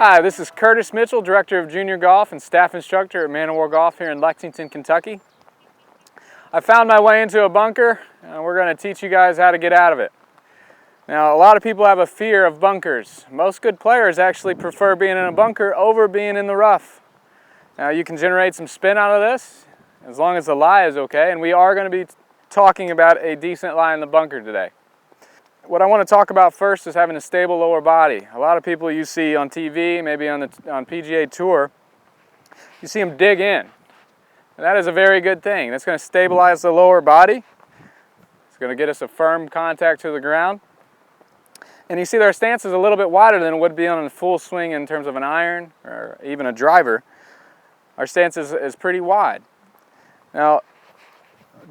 Hi, this is Curtis Mitchell, Director of Junior Golf and Staff Instructor at Man O' War Golf here in Lexington, Kentucky. I found my way into a bunker and we're going to teach you guys how to get out of it. Now, a lot of people have a fear of bunkers. Most good players actually prefer being in a bunker over being in the rough. Now, you can generate some spin out of this as long as the lie is okay, and we are going to be talking about a decent lie in the bunker today. What I want to talk about first is having a stable lower body. A lot of people you see on TV, maybe on PGA Tour, you see them dig in. And that is a very good thing. That's going to stabilize the lower body. It's going to get us a firm contact to the ground. And you see their stance is a little bit wider than it would be on a full swing in terms of an iron or even a driver. Our stance is pretty wide. Now,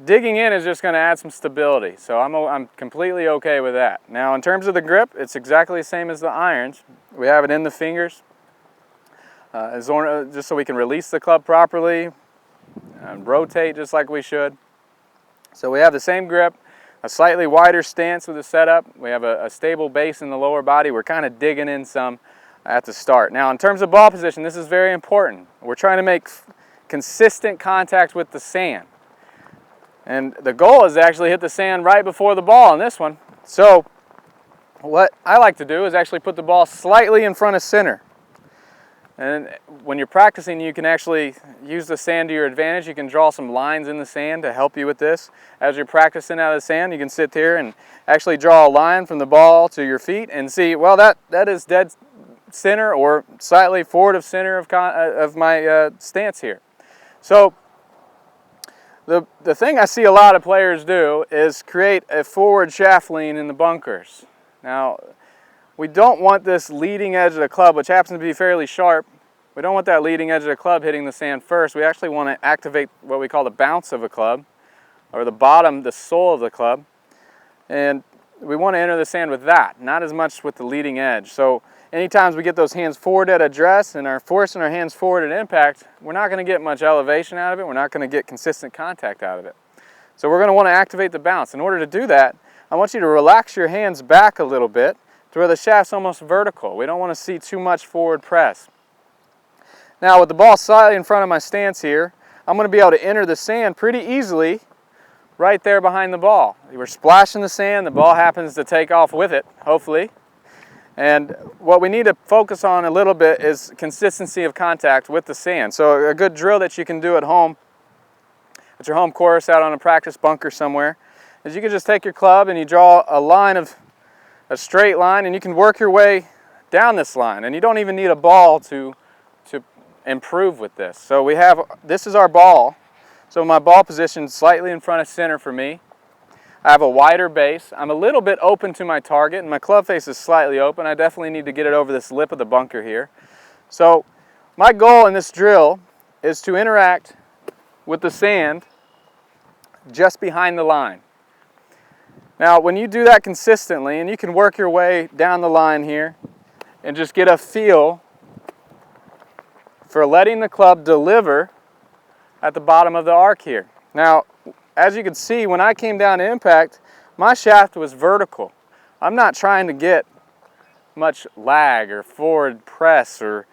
digging in is just going to add some stability, so I'm completely okay with that. Now, in terms of the grip, it's exactly the same as the irons. We have it in the fingers, just so we can release the club properly and rotate just like we should. So we have the same grip, a slightly wider stance with the setup. We have a stable base in the lower body. We're kind of digging in some at the start. Now, in terms of ball position, this is very important. We're trying to make consistent contact with the sand. And the goal is to actually hit the sand right before the ball on this one. So what I like to do is actually put the ball slightly in front of center. And when you're practicing, you can actually use the sand to your advantage. You can draw some lines in the sand to help you with this. As you're practicing out of the sand, you can sit here and actually draw a line from the ball to your feet and see, well, that is dead center or slightly forward of center of my stance here. So the thing I see a lot of players do is create a forward shaft lean in the bunkers. Now, we don't want this leading edge of the club, which happens to be fairly sharp. We don't want that leading edge of the club hitting the sand first. We actually want to activate what we call the bounce of a club, or the sole of the club. And we want to enter the sand with that, not as much with the leading edge. So anytime we get those hands forward at address and are forcing our hands forward at impact, we're not going to get much elevation out of it. We're not going to get consistent contact out of it. So we're going to want to activate the bounce. In order to do that, I want you to relax your hands back a little bit to where the shaft's almost vertical. We don't want to see too much forward press. Now, with the ball slightly in front of my stance here, I'm going to be able to enter the sand pretty easily right there behind the ball. We're splashing the sand. The ball happens to take off with it, hopefully. And what we need to focus on a little bit is consistency of contact with the sand. So a good drill that you can do at home, at your home course, out on a practice bunker somewhere, is you can just take your club and you draw a straight line, and you can work your way down this line. And you don't even need a ball to improve with this. So this is our ball. So my ball position is slightly in front of center for me. I have a wider base. I'm a little bit open to my target, and my club face is slightly open. I definitely need to get it over this lip of the bunker here. So my goal in this drill is to interact with the sand just behind the line. Now, when you do that consistently, and you can work your way down the line here and just get a feel for letting the club deliver at the bottom of the arc here. Now, as you can see, when I came down to impact, my shaft was vertical. I'm not trying to get much lag or forward press or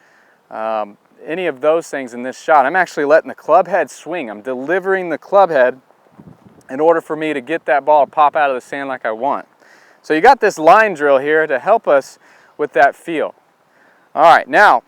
any of those things in this shot. I'm actually letting the club head swing. I'm delivering the club head in order for me to get that ball to pop out of the sand like I want. So you got this line drill here to help us with that feel. All right, now,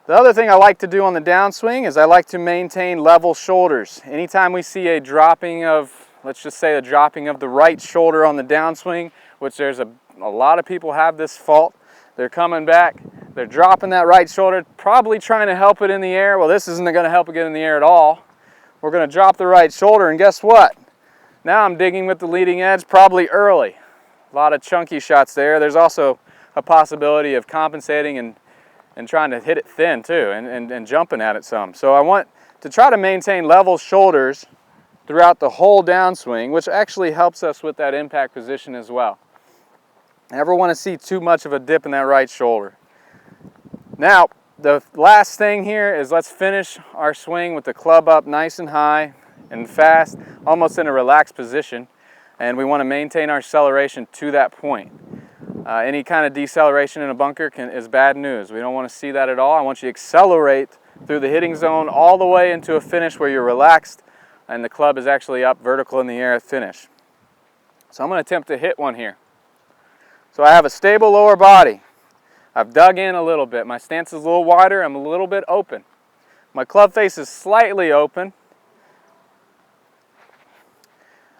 the other thing I like to do on the downswing is I like to maintain level shoulders. Anytime we see a dropping of, let's just say a dropping of the right shoulder on the downswing, which there's a lot of people have this fault. They're coming back, they're dropping that right shoulder, probably trying to help it in the air. Well, this isn't going to help it get in the air at all. We're going to drop the right shoulder, and guess what? Now I'm digging with the leading edge probably early. A lot of chunky shots there. There's also a possibility of compensating and trying to hit it thin too, and jumping at it some. So I want to try to maintain level shoulders throughout the whole downswing, which actually helps us with that impact position as well. Never want to see too much of a dip in that right shoulder. Now, the last thing here is let's finish our swing with the club up nice and high and fast, almost in a relaxed position, and we want to maintain our acceleration to that point. Any kind of deceleration in a bunker is bad news. We don't want to see that at all. I want you to accelerate through the hitting zone all the way into a finish where you're relaxed and the club is actually up vertical in the air at finish. So I'm going to attempt to hit one here. So I have a stable lower body. I've dug in a little bit. My stance is a little wider. I'm a little bit open. My club face is slightly open.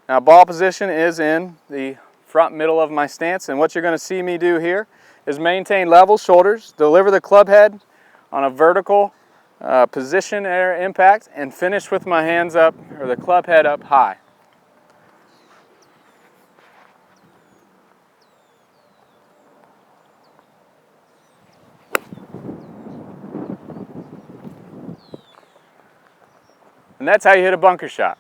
Now ball position is in the front middle of my stance, and what you're going to see me do here is maintain level shoulders, deliver the club head on a vertical position air impact, and finish with my hands up, or the club head up high. And that's how you hit a bunker shot.